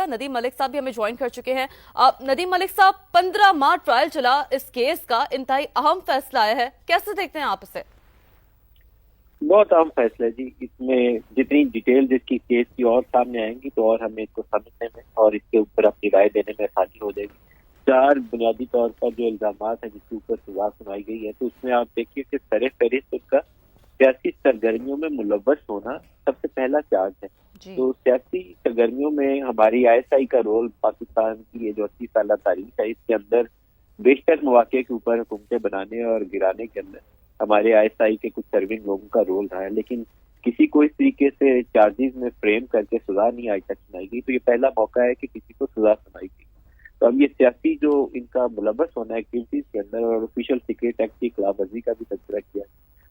नदीम मलिक साहब भी हमें ज्वाइन कर चुके हैं। नदीम मलिक साहब, 15 माह ट्रायल चला, इस केस का इंतहाई अहम फैसला आया है, कैसे देखते हैं आप इसे? बहुत अहम फैसला है जी। इसमें जितनी डिटेल इसकी केस की और सामने आएंगी तो और हमें इसको समझने में और इसके ऊपर अपनी राय देने में आसानी हो जाएगी। 4 बुनियादी तौर पर जो इल्जामात है जिसके ऊपर सजा सुनाई गई है, तो उसमें आप देखिए कि सरे फहरिस्त उनका सियासी सरगर्मियों में मुलव्वस होना सबसे पहला चार्ज है। तो सियासी सरगर्मियों में हमारी ISI का रोल, पाकिस्तान की ये जो 80 साल तारीख है, इसके अंदर बेशतर मौके के ऊपर हुकूमतें बनाने और गिराने के अंदर हमारे ISI के कुछ सर्विंग लोगों का रोल रहा है। लेकिन किसी को इस तरीके से चार्जेस में फ्रेम करके सजा नहीं आज तक सुनाई गई, तो ये पहला मौका है कि किसी को सजा सुनाई गई। तो अब ये सियासी जो इनका मुलव्वस होना है एक्टिविटीज के अंदर और ऑफिशियल सीक्रेट एक्ट की खिलाफवर्जी का भी तज़किरा किया।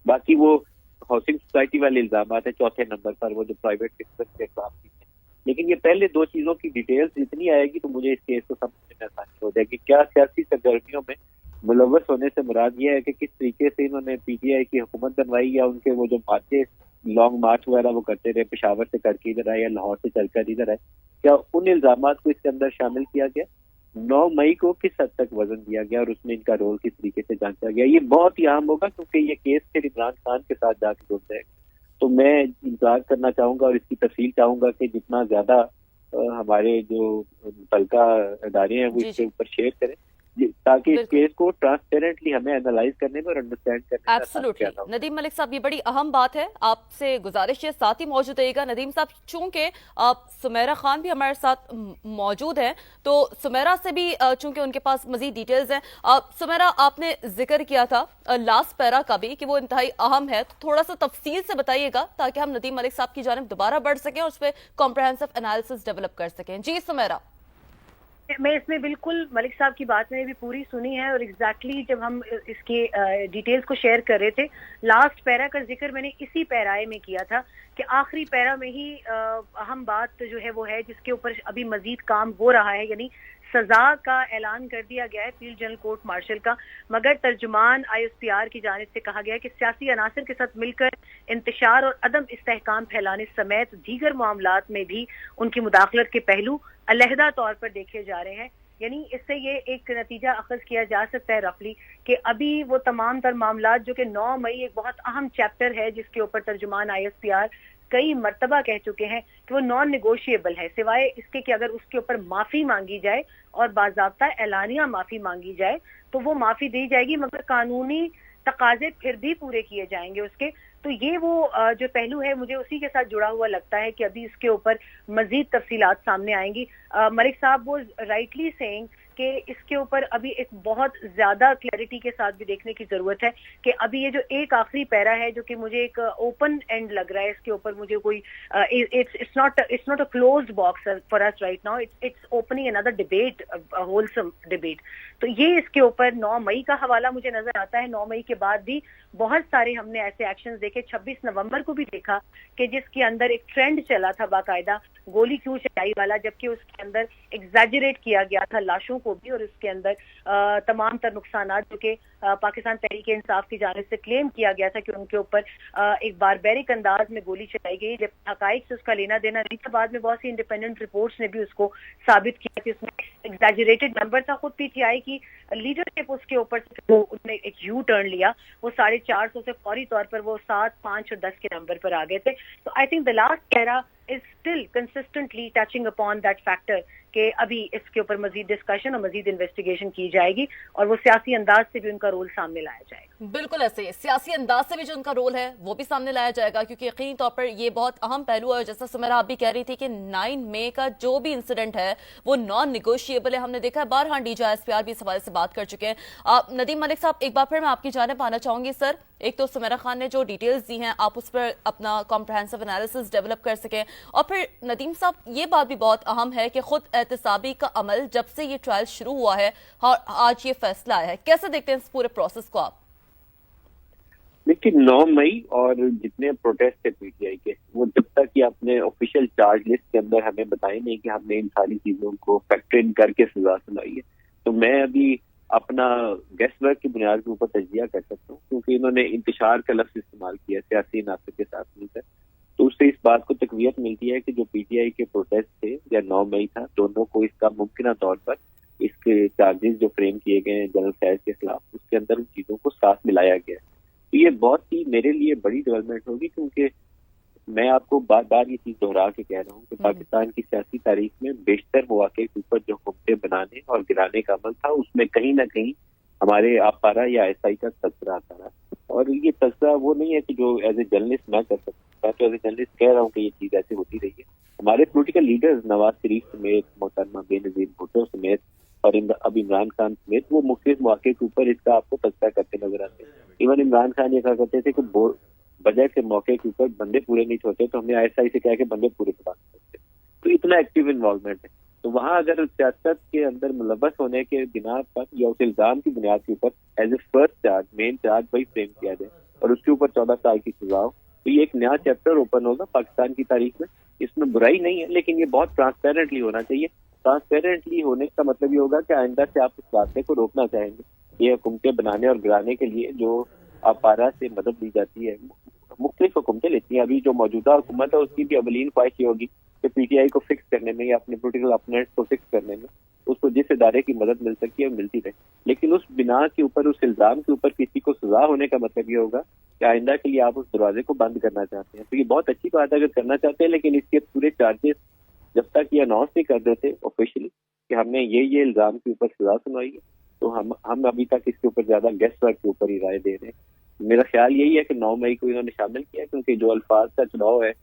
बाकी वो हाउसिंग सोसाइटी वाले इल्जाम है चौथे नंबर पर, वो जो प्राइवेट सेक्टर के खिलाफ की है। लेकिन ये पहले 2 चीजों की डिटेल्स जितनी आएगी तो मुझे इस केस को समझने में आसानी हो जाएगी। क्या सियासी सरगर्मियों में मुलव्वस होने से मुराद ये है कि किस तरीके से इन्होंने PTI की हुकूमत बनवाई, या उनके वो जो मार्चे लॉन्ग मार्च वगैरह वो करते रहे, पेशावर से करके इधर आए या लाहौर से चलकर इधर आए, क्या उन इल्जामात को इसके अंदर शामिल किया गया? 9 मई को किस हद तक वजन दिया गया और उसमें इनका रोल किस तरीके से जांचा गया? ये बहुत ही अहम होगा क्योंकि ये केस फिर इमरान खान के साथ जाके जुड़ जाएगा। तो मैं इंतजार करना चाहूंगा और इसकी तफसील चाहूंगा कि जितना ज्यादा हमारे जो मुतल्लिका अदारे हैं वो इसके ऊपर शेयर करें, ताकि इस केस को ट्रांसपेरेंटली हमें एनालाइज करने में और अंडरस्टैंड करने में। एब्सोल्युटली नदीम मलिक साहब, ये बड़ी अहम बात है, आपसे गुजारिश है साथ ही मौजूद रहेगा नदीम साहब। चूंकि सुमेरा खान भी हमारे साथ मौजूद है, तो सुमेरा से भी चूंकि उनके पास मजीद डिटेल्स हैं। सुमेरा, आपने जिक्र किया था लास्ट पैरा का भी कि वो इंतहाई अहम है, तो थोड़ा सा तफसील से बताइएगा ताकि हम नदीम मलिक साहब की जानिब दोबारा बढ़ सकें और उस पर कॉम्प्रहेंसिव एनालिसिस डेवलप कर सकें। जी सुमेरा। मैं इसमें बिल्कुल मलिक साहब की बात मैंने भी पूरी सुनी है और एग्जैक्टली जब हम इसके डिटेल्स को शेयर कर रहे थे, लास्ट पैरा का जिक्र मैंने इसी पैराए में किया था कि आखिरी पैरा में ही अहम बात जो है वो है जिसके ऊपर अभी मजीद काम हो रहा है, यानी सजा का ऐलान कर दिया गया है फील्ड जनरल कोर्ट मार्शल का, मगर तर्जुमान ISPR की जानिब से कहा गया है कि सियासी अनासर के साथ मिलकर इंतशार और अदम इस्तेहकाम फैलाने समेत दीगर मामलात में भी उनकी मुदाखलत के पहलू अलहदा तौर पर देखे जा रहे हैं। यानी इससे ये एक नतीजा अखज़ किया जा सकता है रफली कि अभी वो तमाम तर मामलात जो कि 9 मई एक बहुत अहम चैप्टर है जिसके ऊपर तर्जुमान ISPR कई मर्तबा कह चुके हैं कि वो नॉन निगोशिएबल है, सिवाय इसके कि अगर उसके ऊपर माफी मांगी जाए और बाज़ाब्ता एलानिया माफी मांगी जाए तो वो माफी दी जाएगी, मगर कानूनी तकाजे फिर भी पूरे किए जाएंगे उसके। तो ये वो जो पहलू है मुझे उसी के साथ जुड़ा हुआ लगता है कि अभी इसके ऊपर मजीद तफसीलात सामने आएंगी। मलिक साहब वो राइटली सेइंग कि इसके ऊपर अभी एक बहुत ज्यादा क्लैरिटी के साथ भी देखने की जरूरत है कि अभी ये जो एक आखिरी पैरा है जो कि मुझे एक ओपन एंड लग रहा है, इसके ऊपर मुझे कोई it's not a closed box for us right now, it's opening another debate, wholesome debate. तो ये इसके ऊपर 9 मई का हवाला मुझे नजर आता है। 9 मई के बाद भी बहुत सारे हमने ऐसे एक्शंस देखे, 26 नवंबर को भी देखा कि जिसके अंदर एक ट्रेंड चला था बाकायदा गोली क्यों चलाई वाला, जबकि उसके अंदर एग्जैजरेट किया गया था लाशों को भी और इसके अंदर तमाम तर नुकसानात जो कि पाकिस्तान तहरीक इंसाफ की जानिब से क्लेम किया गया था कि उनके ऊपर एक बारबेरिक अंदाज में गोली चलाई गई, जब हकाइक से उसका लेना देना नहीं था। बाद में बहुत सी इंडिपेंडेंट रिपोर्ट्स ने भी उसको साबित किया कि उसमें एग्जैजरेटेड नंबर था। खुद PTI की लीडरशिप उसके ऊपर वो उन्होंने एक यू टर्न लिया, वो 450 से फौरी तौर पर वो 7, 5 और 10 के नंबर पर आ गए थे। तो I think the last era is still consistently touching upon that factor कि अभी इसके ऊपर मजीद डिस्कशन और मजीद इन्वेस्टिगेशन की जाएगी और वो सियासी अंदाज से भी उनका रोल सामने लाया जाएगा। बिल्कुल ऐसे सियासी अंदाज से भी जो उनका रोल है वो भी सामने लाया जाएगा, क्योंकि यकीनी तौर पर ये बहुत अहम पहलू है। जैसा सुमेरा आप भी कह रही थी कि 9 मई का जो भी इंसिडेंट है वो नॉन निगोशिएबल है। हमने देखा है बारहा DG ISPR भी इस हवाले से बात कर चुके हैं। नदीम मलिक साहब, एक बार फिर मैं आपकी जानिब आना चाहूंगी। सर, एक तो सुमेरा खान ने जो डिटेल्स दी हैं आप उस पर अपना कॉम्प्रहेंसिव एनालिसिस डेवलप कर सकें, और फिर नदीम साहब ये बात भी बहुत अहम है कि खुद एहतसाबी का अमल जब से ये ट्रायल शुरू हुआ है और आज ये फैसला आया है, कैसे देखते हैं इस पूरे प्रोसेस को आप? देखिए 9 मई और जितने प्रोटेस्ट थे PTI के, वो जब तक ये अपने ऑफिशियल चार्ज लिस्ट के अंदर हमें बताए नहीं कि हमने इन सारी चीजों को फैक्टर इन करके सजा सुनाई है, तो मैं अभी अपना गेस्ट वर्क की बुनियाद के ऊपर तजिया कर सकता हूँ, क्योंकि इन्होंने इंतशार का लफ्ज इस्तेमाल किया सियासी नासर के साथ मिलकर। تو उससे इस बात को तकवीत मिलती है कि जो पीटीआई के प्रोटेस्ट थे या 9 मई था, दोनों को इसका मुमकिन तौर पर इसके चार्जेस जो फ्रेम किए गए हैं जनरल फैज के खिलाफ, उसके अंदर उन चीज़ों को साथ मिलाया गया है। तो ये बहुत ही मेरे लिए बड़ी डेवलपमेंट होगी, क्योंकि मैं आपको बार बार ये चीज़ दोहरा के कह रहा हूँ कि पाकिस्तान की सियासी तारीख में बेशतर मौके के ऊपर जो हुकूमतें बनाने और गिराने का अमल था, उसमें कहीं ना कहीं हमारे आपारा या एसआई का तस्करा आता रहा। और ये तस्करा वो नहीं है कि जो एज ए जर्नलिस्ट मैं कर सकता, मैं तो एज ए जर्नलिस्ट कह रहा हूँ कि ये चीज़ ऐसे होती रही है। हमारे पोलिटिकल लीडर्स नवाज शरीफ समेत, मोहतरमा बेनज़ीर भुट्टो समेत और अब इमरान खान समेत वो मुख्तलिफ मौके के ऊपर इसका आपको तस्करा करते नजर आते हैं। इवन इमरान खान ये कहा करते थे कि बजट के मौके के ऊपर बंदे पूरे नहीं छोड़ते, तो हमने आईएसआई से कहा कि बंदे पूरे करवा सकते। तो इतना एक्टिव इन्वॉल्वमेंट है। तो वहाँ अगर सियासत के अंदर मुलव्वस होने के बिना पर या उस इल्जाम की बुनियाद के ऊपर as a first charge, main charge वही फ्रेम किया जाए और उसके ऊपर 14 साल की सजा हो, तो ये एक नया चैप्टर ओपन होगा पाकिस्तान की तारीख में। इसमें बुराई नहीं है, लेकिन ये बहुत ट्रांसपेरेंटली होना चाहिए। ट्रांसपेरेंटली होने का मतलब ये होगा कि आइंदा से आप इस वाक़े को रोकना चाहेंगे। ये हुकूमतें बनाने और गिराने के लिए जो आपारा से मदद ली जाती है, मुख्तलिफ हुकूमतें लेती हैं। अभी जो मौजूदा हुकूमत है उसकी भी अवलीन ख्वाहिश ये होगी कि पीटीआई को फिक्स करने में या अपने पोलिटिकल अपोनेंट्स को फिक्स करने में उसको जिस इदारे की मदद मिल सकती है मिलती रहे। लेकिन उस बिना के ऊपर, उस इल्जाम के ऊपर किसी को सजा होने का मतलब ये होगा कि आइंदा के लिए आप उस दरवाजे को बंद करना चाहते हैं। तो ये बहुत अच्छी बात है अगर करना चाहते हैं, लेकिन इसके पूरे चार्जेस जब तक ये अनाउंस नहीं कर देते ऑफिशियली कि हमने ये इल्जाम के ऊपर सजा सुनवाई है, तो हम अभी तक इसके ऊपर ज्यादा गेस्ट वर्क के ऊपर ही राय दे रहे हैं। मेरा ख्याल यही है कि 9 मई को इन्होंने शामिल किया, क्योंकि जो अल्फाज का चुनाव है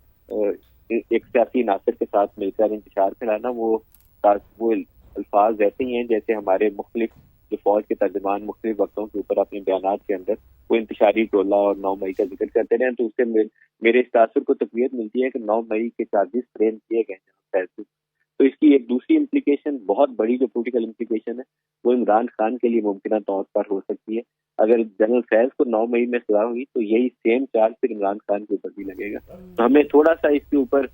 एक सियासी नासिर के साथ मिलकर इंतशार कराना, वो अल्फाज वैसे ही हैं जैसे हमारे मुख्तलिफ जो फौज के तर्जमान मुख्तलिफ वक्तों के ऊपर अपने बयानात के अंदर वो इंतशारी टोला और 9 मई का जिक्र करते रहे। तो उससे मेरे इस तासुर को तकवीत मिलती है कि 9 मई के चार्जेस फ्रेम किए गए हैं। तो इसकी एक दूसरी इम्प्लीकेशन, बहुत बड़ी जो पोलिटिकल इम्प्लीकेशन है, वो इमरान खान के लिए मुमकिन तौर पर हो सकती है। अगर जनरल फैज को 9 मई में सजा हुई तो यही सेम चार्ज फिर इमरान खान के ऊपर भी लगेगा। तो हमें थोड़ा सा इसके ऊपर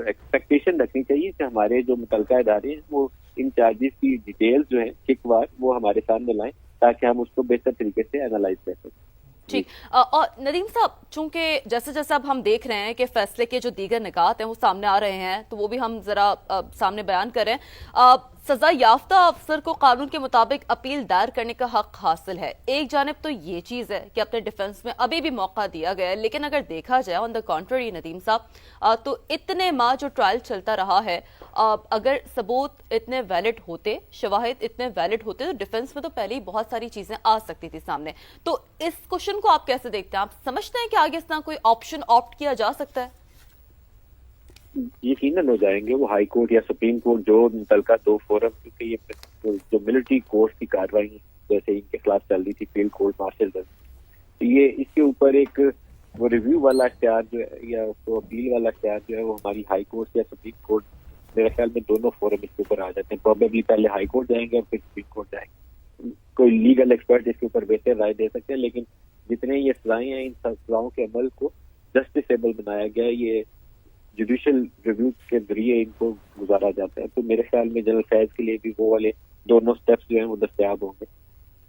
एक्सपेक्टेशन रखनी चाहिए कि हमारे जो मुतलका इदारे हैं वो इन चार्जेस की डिटेल्स जो है चिकवार वो हमारे सामने लाएं, ताकि हम उसको बेहतर तरीके से एनालाइज कर सकें। ठीक। और नदीम साहब, चूंकि जैसे जैसे अब हम देख रहे हैं कि फैसले के जो दीगर निकात हैं वो सामने आ रहे हैं, तो वो भी हम जरा सामने बयान करें। सजा याफ्ता अफसर को कानून के मुताबिक अपील दायर करने का हक हासिल है। एक जानिब तो ये चीज़ है कि अपने डिफेंस में अभी भी मौका दिया गया है, लेकिन अगर देखा जाए ऑन द कॉन्ट्ररी नदीम साहब, तो इतने माह जो ट्रायल चलता रहा है, अगर सबूत इतने वैलिड होते, शवाहिद इतने वैलिड होते, तो डिफेंस में तो पहले ही बहुत सारी चीजें आ सकती थी सामने। तो इस क्वेश्चन को आप कैसे देखते हैं? आप समझते हैं कि आगे इस तरह कोई ऑप्शन ऑप्ट किया जा सकता है? यकीनन हो जाएंगे। वो हाई कोर्ट या सुप्रीम कोर्ट जो मुतलका 2 फोरम, क्योंकि ये जो मिलिट्री कोर्ट की कार्रवाई जैसे इनके खिलाफ चल रही थी, फील्ड कोर्ट मार्शल, तो ये इसके ऊपर एक वो रिव्यू वाला इख्तियार जो है या तो अपील वाला इख्तियार जो है वो हमारी हाई कोर्ट या सुप्रीम कोर्ट, मेरे ख्याल में दोनों फोरम इसके ऊपर आ जाते हैं। प्रोबेबली पहले हाई कोर्ट जाएंगे और फिर सुप्रीम कोर्ट जाएंगे। कोई लीगल एक्सपर्ट इसके ऊपर बेहतर राय दे सकते हैं, लेकिन जितने ये सजाएं हैं, इन सजाओं के अमल को जस्टिसेबल बनाया गया है। ये जुडिशियल रिव्यू के जरिए इनको गुजारा जाता है। तो मेरे ख्याल में जनरल फैज के लिए भी वो वाले दोनों स्टेप्स जो हैं वो दस्तयाब होंगे,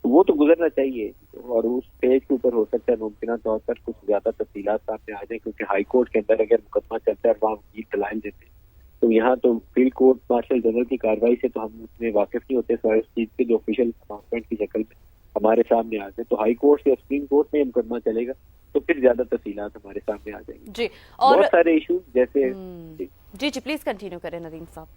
तो वो तो गुजरना चाहिए। और उस पेज के ऊपर हो सकता है मुमकिन तौर पर कुछ ज्यादा तफसीलात सामने आ जाए, क्योंकि हाई कोर्ट के अंदर अगर मुकदमा चलता है और वहाँ वकील दलाइल देते हैं, तो यहाँ तो फील्ड कोर्ट मार्शल जनरल की कार्रवाई से तो हम उसमें वाकिफ नहीं होते, सारे चीज के जो ऑफिशियल अनाउंसमेंट की शक्ल में हमारे सामने आ जाए। तो हाई कोर्ट या सुप्रीम कोर्ट में मुकदमा चलेगा तो फिर ज्यादा तफसीलात हमारे सामने आ जाएंगी। जी, और बहुत सारे इशूज जैसे जी प्लीज कंटिन्यू करें नदीम साहब।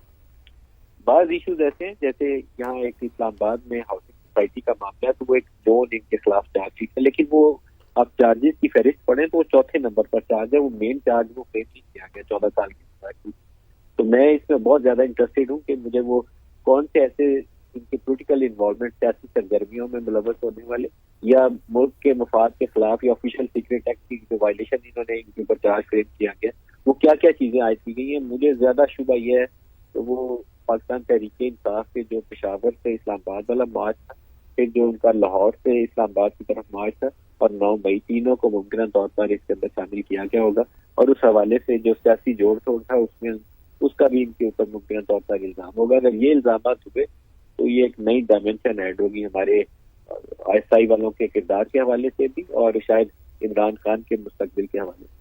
बाज इशूज ऐसे हैं, जैसे यहाँ एक इस्लामाबाद में हाउसिंग सोसाइटी का मामला है, तो वो एक लोन इनके खिलाफ चार्जशीट है, लेकिन वो आप चार्जेस की फहरिस्त पढ़ें तो वो 4थे नंबर पर चार्ज है। वो मेन चार्ज वो फ्रेम नहीं किया गया 14 साल की सजा की। तो मैं इसमें बहुत ज्यादा इंटरेस्टेड हूँ कि मुझे वो कौन से ऐसे इनके पोलिटिकल इन्वॉल्वमेंट, सियासी सरगर्मियों में मुलव्वस होने वाले या मुल्क के मफाद के खिलाफ या ऑफिशियल सीक्रेट एक्ट की जो वायलेशन इन्होंने इनके ऊपर चार्ज फ्रेम किया गया, वो क्या क्या चीजें आयद की गई हैं। मुझे ज्यादा शुबा यह है तो वो पाकिस्तान तहरीके इंसाफ के जो पेशावर से इस्लामाबाद वाला मार्च था, फिर जो उनका लाहौर से इस्लामाबाद की तरफ मार्च था, और 9 मई, तीनों को मुमकिन तौर पर इसके अंदर शामिल किया गया होगा। और उस हवाले से जो सियासी जोड़ तोड़ था उसमें उसका भी इनके ऊपर मुमकिन तौर पर इल्जाम होगा। अगर ये इल्जाम हुए तो ये एक नई डायमेंशन ऐड होगी हमारे आईएसआई वालों के किरदार के हवाले से भी, और शायद इमरान खान के मुस्तकबिल के हवाले से।